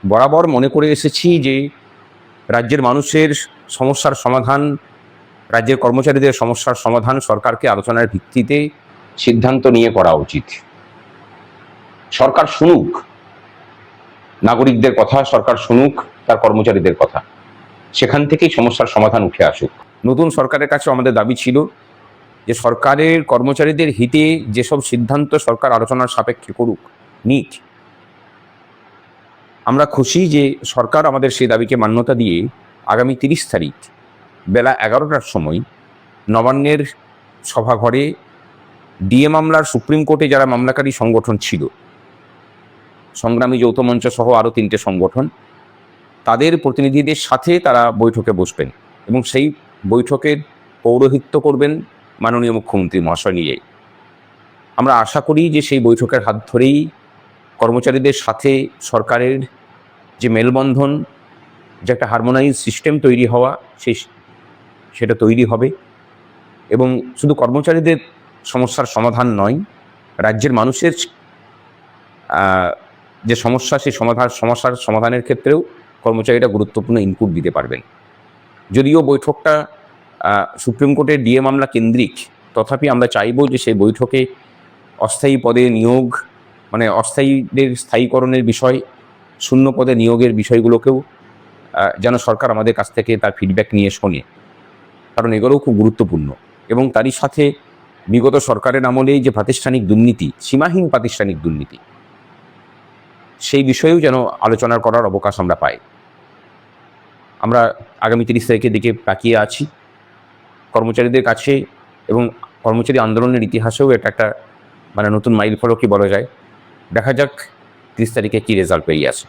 বরাবর মনে করে এসেছি যে রাজ্যের মানুষের সমস্যার সমাধান, রাজ্যের কর্মচারীদের সমস্যার সমাধান সরকারকে আলোচনার ভিত্তিতে সিদ্ধান্ত নিয়ে করা উচিত। সরকার শুনুক নাগরিকদের কথা, সরকার শুনুক তার কর্মচারীদের কথা, সেখান থেকেই সমস্যার সমাধান উঠে আসুক। নতুন সরকারের কাছে আমাদের দাবি ছিল যে সরকারের কর্মচারীদের হিতে যেসব সিদ্ধান্ত সরকার আলোচনার সাপেক্ষে করুক, নিক। আমরা খুশি যে সরকার আমাদের সেই দাবিকে মান্যতা দিয়ে আগামী 30 তারিখ বেলা 11টার সময় নবান্নের সভাঘরে ডিএ মামলার সুপ্রিম কোর্টে যারা মামলাকারী সংগঠন ছিল, সংগ্রামী যৌথ মঞ্চ সহ আরও 3টে সংগঠন, তাদের প্রতিনিধিদের সাথে তারা বৈঠকে বসবেন এবং সেই বৈঠকের পৌরোহিত্য করবেন মাননীয় মুখ্যমন্ত্রী মহাশয় নিজেই। আমরা আশা করি যে সেই বৈঠকের হাত ধরেই কর্মচারীদের সাথে সরকারের যে মেলবন্ধন, যে একটা হারমোনাইজ সিস্টেম তৈরি হওয়া, সেটা তৈরি হবে এবং শুধু কর্মচারীদের সমস্যার সমাধান নয়, রাজ্যের মানুষের যে সমস্যা, সেই সমস্যার সমাধানের ক্ষেত্রেও কর্মচারীরা গুরুত্বপূর্ণ ইনপুট দিতে পারবেন। যদিও বৈঠকটা সুপ্রিম কোর্টের ডিএ মামলা কেন্দ্রিক, তথাপি আমরা চাইব যে সেই বৈঠকে অস্থায়ী পদে নিয়োগ, মানে অস্থায়ীদের স্থায়ীকরণের বিষয়, শূন্য পদে নিয়োগের বিষয়গুলোকেও যেন সরকার আমাদের কাছ থেকে তার ফিডব্যাক নিয়ে শোনে, কারণ এগুলোও খুব গুরুত্বপূর্ণ। এবং তারই সাথে বিগত সরকারের আমলেই যে প্রাতিষ্ঠানিক দুর্নীতি, সীমাহীন প্রাতিষ্ঠানিক দুর্নীতি, সেই বিষয়েও যেন আলোচনা করার অবকাশ আমরা পাই। আমরা আগামী 30 তারিখের দিকে তাকিয়ে আছি। কর্মচারীদের কাছে এবং কর্মচারী আন্দোলনের ইতিহাসেও এটা একটা নতুন মাইল ফলকই বলা যায়। দেখা যাক 30 তারিখে কী রেজাল্ট পেয়ে আসে।